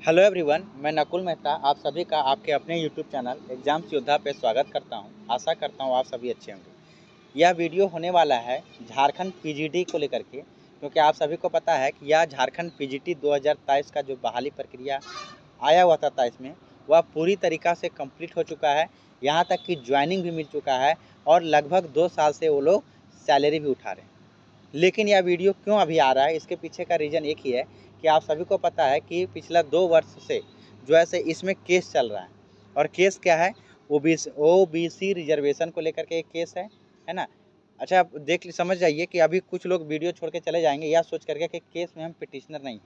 Hello everyone, मैं नकुल मेहता आप सभी का आपके अपने यूट्यूब चैनल एग्जाम्स योद्धा पे स्वागत करता हूं। आशा करता हूं आप सभी अच्छे होंगे। यह वीडियो होने वाला है झारखंड पीजीटी को लेकर के, क्योंकि आप सभी को पता है कि यह झारखंड पीजीटी 2023 का जो बहाली प्रक्रिया आया हुआ था इसमें वह पूरी तरीक़ा से कंप्लीट हो चुका है। यहाँ तक कि ज्वाइनिंग भी मिल चुका है और लगभग 2 साल से वो लोग सैलरी भी उठा रहे हैं। लेकिन यह वीडियो क्यों अभी आ रहा है, इसके पीछे का रीज़न एक ही है कि आप सभी को पता है कि पिछला 2 वर्ष से जो है इसमें केस चल रहा है। और केस क्या है? ओबीसी रिजर्वेशन को लेकर के एक केस है ना। अच्छा, आप समझ जाइए कि अभी कुछ लोग वीडियो छोड़ के चले जाएंगे यह सोच करके कि केस में हम पिटिशनर नहीं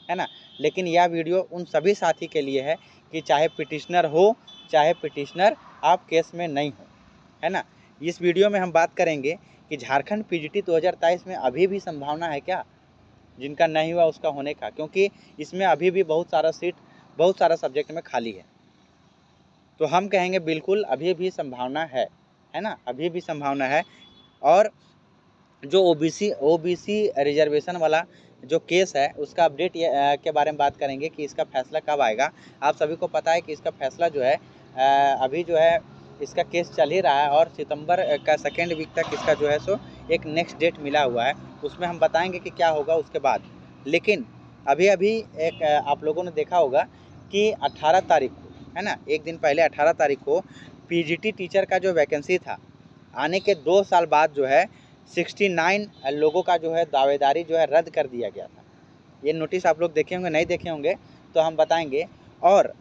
है ना। लेकिन यह वीडियो उन सभी साथी के लिए है कि चाहे पिटिशनर हो चाहे पिटिशनर आप केस में नहीं हो, है ना। इस वीडियो में हम बात करेंगे कि झारखंड पीजीटी 2023 में अभी भी संभावना है क्या जिनका नहीं हुआ उसका होने का, क्योंकि इसमें अभी भी बहुत सारा सब्जेक्ट में खाली है। तो हम कहेंगे बिल्कुल अभी भी संभावना है ना, अभी भी संभावना है। और जो ओबीसी रिजर्वेशन वाला जो केस है उसका अपडेट के बारे में बात करेंगे कि इसका फैसला कब आएगा। आप सभी को पता है कि इसका फैसला जो है अभी जो है इसका केस चल ही रहा है और सितंबर का सेकेंड वीक तक इसका जो है सो एक नेक्स्ट डेट मिला हुआ है, उसमें हम बताएंगे कि क्या होगा उसके बाद। लेकिन अभी एक आप लोगों ने देखा होगा कि 18 तारीख को, है ना, एक दिन पहले 18 तारीख को पीजीटी टीचर का जो वैकेंसी था आने के 2 साल बाद जो है 69 लोगों का जो है दावेदारी जो है रद्द कर दिया गया था। ये नोटिस आप लोग देखे होंगे, नहीं देखे होंगे तो हम बताएंगे। और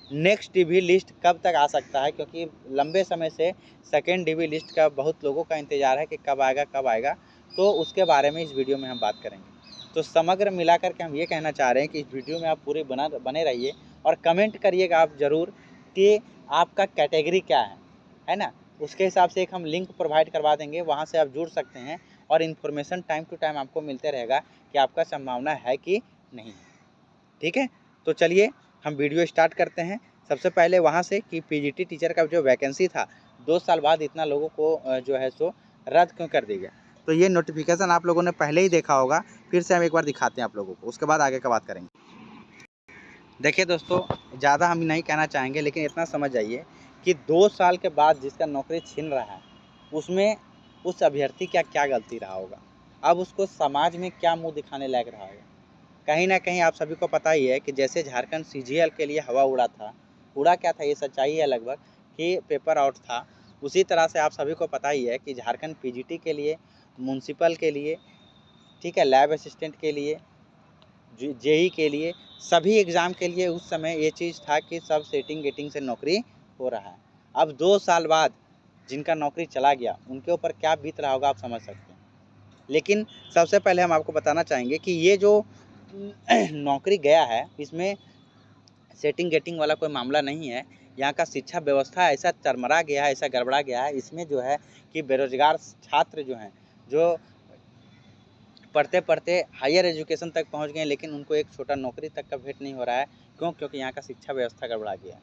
नेक्स्ट डीवी लिस्ट कब तक आ सकता है, क्योंकि लंबे समय से सेकेंड डीवी लिस्ट का बहुत लोगों का इंतज़ार है कि कब आएगा, तो उसके बारे में इस वीडियो में हम बात करेंगे। तो समग्र मिलाकर के हम ये कहना चाह रहे हैं कि इस वीडियो में आप पूरे बने रहिए और कमेंट करिएगा आप ज़रूर कि आपका कैटेगरी क्या है ना। उसके हिसाब से एक हम लिंक प्रोवाइड करवा देंगे, वहाँ से आप जुड़ सकते हैं और इन्फॉर्मेशन टाइम टू टाइम आपको मिलते रहेगा कि आपका संभावना है कि नहीं है। ठीक है, तो चलिए हम वीडियो स्टार्ट करते हैं। सबसे पहले वहाँ से कि पीजीटी टीचर का जो वैकेंसी था 2 साल बाद इतना लोगों को जो है सो रद्द क्यों कर दिया गया। तो ये नोटिफिकेशन आप लोगों ने पहले ही देखा होगा, फिर से हम एक बार दिखाते हैं आप लोगों को, उसके बाद आगे का बात करेंगे। देखिए दोस्तों, ज़्यादा हम नहीं कहना चाहेंगे, लेकिन इतना समझ जाइए कि 2 साल के बाद जिसका नौकरी छीन रहा है उसमें उस अभ्यर्थी का क्या गलती रहा होगा, अब उसको समाज में क्या मुँह दिखाने लायक रहा होगा। कहीं ना कहीं आप सभी को पता ही है कि जैसे झारखंड सीजीएल के लिए हवा उड़ा क्या था, ये सच्चाई है लगभग कि पेपर आउट था। उसी तरह से आप सभी को पता ही है कि झारखंड पीजीटी के लिए, म्यूनसिपल के लिए, ठीक है, लैब असिस्टेंट के लिए, जेई के लिए, सभी एग्ज़ाम के लिए उस समय ये चीज़ था कि सब सेटिंग गेटिंग से नौकरी हो रहा है। अब 2 साल बाद जिनका नौकरी चला गया उनके ऊपर क्या बीत रहा होगा आप समझ सकते हैं। लेकिन सबसे पहले हम आपको बताना चाहेंगे कि ये जो नौकरी गया है इसमें सेटिंग गेटिंग वाला कोई मामला नहीं है। यहाँ का शिक्षा व्यवस्था ऐसा चरमरा गया है, ऐसा गड़बड़ा गया है, इसमें जो है कि बेरोजगार छात्र जो हैं, जो पढ़ते हायर एजुकेशन तक पहुँच गए लेकिन उनको एक छोटा नौकरी तक का भेंट नहीं हो रहा है। क्यों? क्योंकि यहाँ का शिक्षा व्यवस्था गड़बड़ा गया है।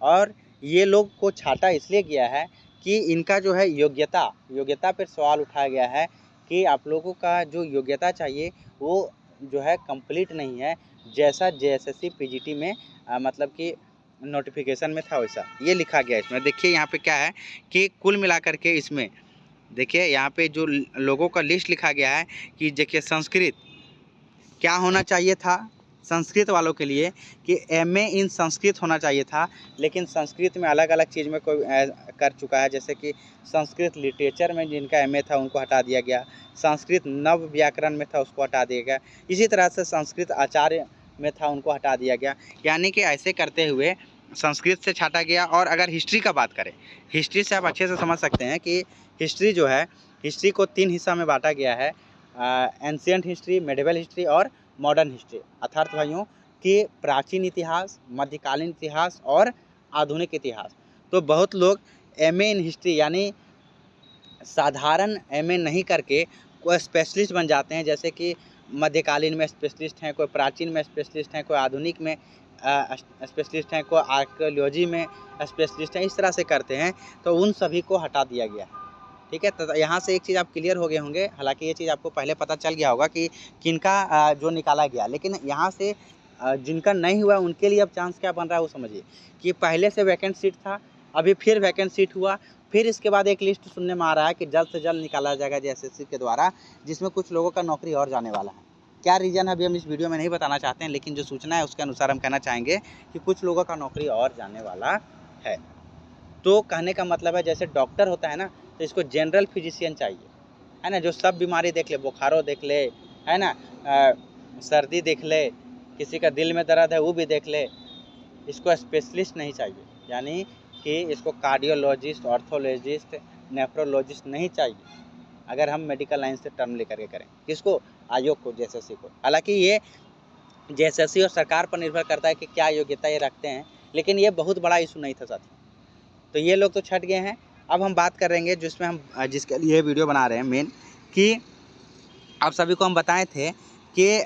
और ये लोग को छाटा इसलिए गया है कि इनका जो है योग्यता पर सवाल उठाया गया है कि आप लोगों का जो योग्यता चाहिए वो जो है कंप्लीट नहीं है, जैसा जेएसएससी पीजीटी में मतलब कि नोटिफिकेशन में था वैसा ये लिखा गया है इसमें। देखिए यहाँ पे क्या है कि कुल मिलाकर के इसमें देखिए यहाँ पे जो लोगों का लिस्ट लिखा गया है कि देखिए संस्कृत क्या होना चाहिए था संस्कृत वालों के लिए कि एमए इन संस्कृत होना चाहिए था, लेकिन संस्कृत में अलग अलग चीज़ में कोई कर चुका है। जैसे कि संस्कृत लिटरेचर में जिनका एमए था उनको हटा दिया गया, संस्कृत नव व्याकरण में था उसको हटा दिया गया, इसी तरह से संस्कृत आचार्य में था उनको हटा दिया गया। यानी कि ऐसे करते हुए संस्कृत से छाटा गया। और अगर हिस्ट्री का बात करें, हिस्ट्री से आप अच्छे से समझ सकते हैं कि हिस्ट्री जो है, हिस्ट्री को 3 हिस्सा में बांटा गया है, एंशिएंट हिस्ट्री, मेडिवल हिस्ट्री और मॉडर्न हिस्ट्री। अर्थात भाइयों कि प्राचीन इतिहास, मध्यकालीन इतिहास और आधुनिक इतिहास। तो बहुत लोग एमए इन हिस्ट्री यानी साधारण एमए नहीं करके कोई स्पेशलिस्ट बन जाते हैं, जैसे कि मध्यकालीन में स्पेशलिस्ट हैं, कोई प्राचीन में स्पेशलिस्ट हैं, कोई आधुनिक में स्पेशलिस्ट हैं, कोई आर्कियोलॉजी में स्पेशलिस्ट हैं, इस तरह से करते हैं। तो उन सभी को हटा दिया गया है। ठीक है, तो यहाँ से एक चीज़ आप क्लियर हो गए होंगे, हालांकि ये चीज़ आपको पहले पता चल गया होगा कि किनका जो निकाला गया, लेकिन यहाँ से जिनका नहीं हुआ उनके लिए अब चांस क्या बन रहा है वो समझिए कि पहले से वैकेंट सीट था, अभी फिर वैकेंट सीट हुआ, फिर इसके बाद एक लिस्ट सुनने में आ रहा है कि जल्द से जल्द निकाला जाएगा JSSC के द्वारा, जिसमें कुछ लोगों का नौकरी और जाने वाला है। क्या रीज़न है अभी हम इस वीडियो में नहीं बताना चाहते हैं, लेकिन जो सूचना है उसके अनुसार हम कहना चाहेंगे कि कुछ लोगों का नौकरी और जाने वाला है। तो कहने का मतलब है जैसे डॉक्टर होता है ना, तो इसको जनरल फिजिशियन चाहिए, है ना, जो सब बीमारी देख ले, बुखारो देख ले, है ना, सर्दी देख ले, किसी का दिल में दर्द है वो भी देख ले। इसको स्पेशलिस्ट नहीं चाहिए, यानी कि इसको कार्डियोलॉजिस्ट, ऑर्थोलॉजिस्ट, नेफ्रोलॉजिस्ट नहीं चाहिए अगर हम मेडिकल लाइन से टर्म लेकर के करें। किसको? आयोग को, JSSC को। हालांकि ये JSSC और सरकार पर निर्भर करता है कि क्या योग्यता ये रखते हैं, लेकिन ये बहुत बड़ा इशू नहीं था साथियों। तो ये लोग तो छट गए हैं। अब हम बात करेंगे जिसमें हम जिसके लिए वीडियो बना रहे हैं मेन, कि आप सभी को हम बताए थे कि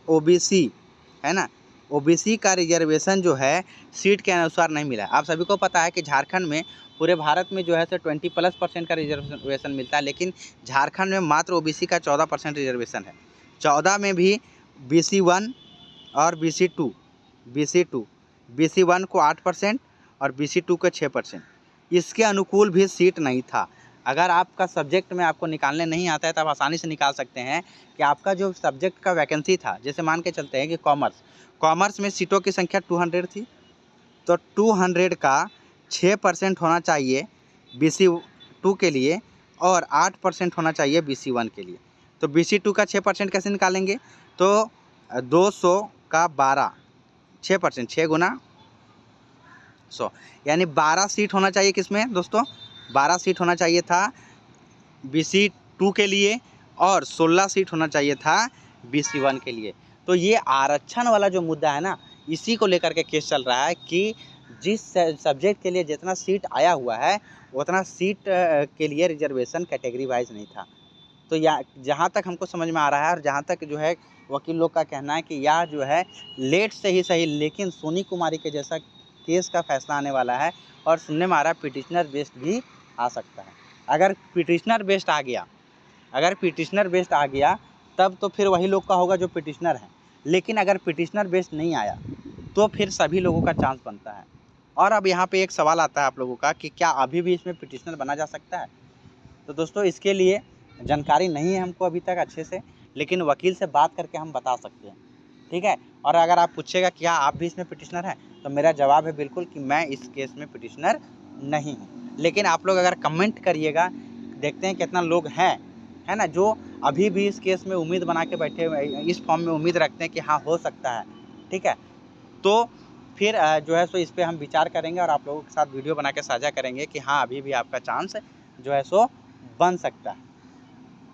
OBC है ना, OBC का रिजर्वेशन जो है सीट के अनुसार नहीं मिला। आप सभी को पता है कि झारखंड में, पूरे भारत में जो है सो 20+% का रिजर्वेशन मिलता है, लेकिन झारखंड में मात्र OBC का 14% रिजर्वेशन है। 14 में भी BC1 और BC2, BC1 को 8% और BC2 को 6%। इसके अनुकूल भी सीट नहीं था। अगर आपका सब्जेक्ट में आपको निकालने नहीं आता है तो आप आसानी से निकाल सकते हैं कि आपका जो सब्जेक्ट का वैकेंसी था, जैसे मान के चलते हैं कि कॉमर्स में सीटों की संख्या 200 थी, तो 200 का 6% होना चाहिए BC2 के लिए और 8% होना चाहिए BC1 के लिए। तो BC2 का 6% कैसे निकालेंगे? तो 200 का 12, 6%, 6 गुना 100, यानी 12 सीट होना चाहिए। किसमें दोस्तों? 12 सीट होना चाहिए था BC2 के लिए और 16 सीट होना चाहिए था BC1 के लिए। तो ये आरक्षण वाला जो मुद्दा है ना, इसी को लेकर के केस चल रहा है कि जिस सब्जेक्ट के लिए जितना सीट आया हुआ है उतना सीट के लिए रिजर्वेशन कैटेगरी वाइज नहीं था। तो जहाँ तक हमको समझ में आ रहा है और जहाँ तक जो है वकील लोग का कहना है कि यह जो है लेट से ही सही, लेकिन सोनी कुमारी के जैसा केस का फैसला आने वाला है और सुनने में आ रहा है पिटिशनर बेस्ड भी आ सकता है। अगर पिटिशनर बेस्ड आ गया तब तो फिर वही लोग का होगा जो पिटिशनर है, लेकिन अगर पिटिशनर बेस्ड नहीं आया तो फिर सभी लोगों का चांस बनता है। और अब यहाँ पे एक सवाल आता है आप लोगों का कि क्या अभी भी इसमें पिटिशनर बना जा सकता है? तो दोस्तों इसके लिए जानकारी नहीं है हमको अभी तक अच्छे से, लेकिन वकील से बात करके हम बता सकते हैं, ठीक है। और अगर आप पूछेगा क्या आप भी इसमें पिटिशनर हैं, तो मेरा जवाब है बिल्कुल कि मैं इस केस में पिटिशनर नहीं हूँ। लेकिन आप लोग अगर कमेंट करिएगा, देखते हैं कितना लोग हैं, है ना, जो अभी भी इस केस में उम्मीद बना के बैठे हुए, इस फॉर्म में उम्मीद रखते हैं कि हाँ हो सकता है, ठीक है। तो फिर जो है सो इस पर हम विचार करेंगे और आप लोगों के साथ वीडियो बना के साझा करेंगे कि हाँ अभी भी आपका चांस जो है सो बन सकता है,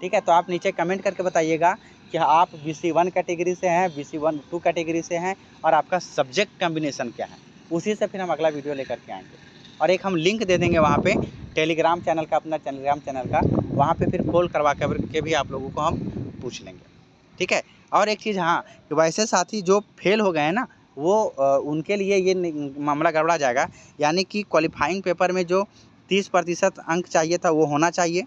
ठीक है। तो आप नीचे कमेंट करके बताइएगा कि आप BC1 कैटेगरी से हैं, BC2 कैटेगरी से हैं और आपका सब्जेक्ट कम्बिनेशन क्या है। उसी से फिर हम अगला वीडियो लेकर के आएंगे और एक हम लिंक दे देंगे वहाँ पे टेलीग्राम चैनल का, अपना टेलीग्राम चैनल का, वहाँ पे फिर कॉल करवा के भी आप लोगों को हम पूछ लेंगे, ठीक है। और एक चीज़, हाँ, कि वैसे साथी जो फेल हो गए हैं ना, वो उनके लिए ये मामला गड़बड़ा जाएगा, यानी कि क्वालिफाइंग पेपर में जो 30% अंक चाहिए था वो होना चाहिए,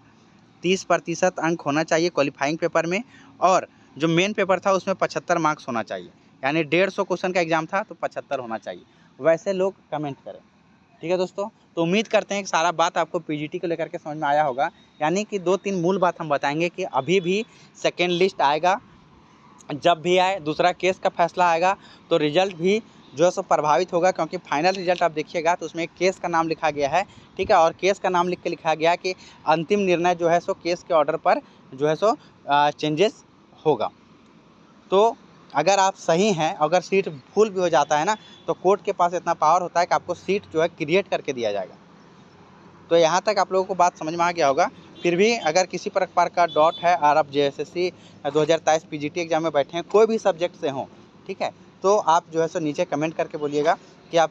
30% अंक होना चाहिए क्वालिफाइंग पेपर में, और जो मेन पेपर था उसमें 75 मार्क्स होना चाहिए, यानी 150 क्वेश्चन का एग्जाम था तो 75 होना चाहिए। वैसे लोग कमेंट करें, ठीक है दोस्तों। तो उम्मीद करते हैं कि सारा बात आपको PGT को लेकर के समझ में आया होगा, यानी कि 2-3 मूल बात हम बताएंगे कि अभी भी सेकेंड लिस्ट आएगा, जब भी आए दूसरा केस का फैसला आएगा तो रिजल्ट भी जो है सो प्रभावित होगा, क्योंकि फाइनल रिजल्ट आप देखिएगा तो उसमें एक केस का नाम लिखा गया है, ठीक है। और केस का नाम लिख के लिखा गया कि अंतिम निर्णय जो है सो केस के ऑर्डर पर जो है सो चेंजेस होगा। तो अगर आप सही हैं, अगर सीट फुल भी हो जाता है ना, तो कोर्ट के पास इतना पावर होता है कि आपको सीट जो है क्रिएट करके दिया जाएगा। तो यहाँ तक आप लोगों को बात समझ में आ गया होगा। फिर भी अगर किसी प्रकार का डाउट है और आप JSSC 2023 PGT एग्जाम में बैठे हैं, कोई भी सब्जेक्ट से हों, ठीक है, तो आप जो है सो नीचे कमेंट करके बोलिएगा कि आप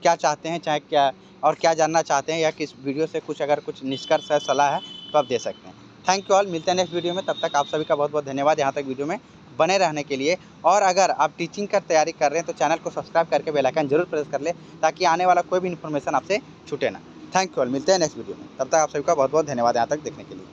क्या चाहते हैं, चाहे क्या और क्या जानना चाहते हैं, या किस वीडियो से कुछ अगर कुछ निष्कर्ष है, सलाह है तो आप दे सकते हैं। थैंक यू ऑल, मिलते हैं नेक्स्ट वीडियो में। तब तक आप सभी का बहुत बहुत धन्यवाद यहाँ तक वीडियो में बने रहने के लिए। और अगर आप टीचिंग का तैयारी कर रहे हैं तो चैनल को सब्सक्राइब करके बेल आइकन जरूर प्रेस कर ले, ताकि आने वाला कोई भी इन्फॉर्मेशन आपसे छूटे ना। थैंक यू ऑल, मिलते हैं नेक्स्ट वीडियो में। तब तक आप सभी का बहुत बहुत धन्यवाद यहाँ तक देखने के लिए।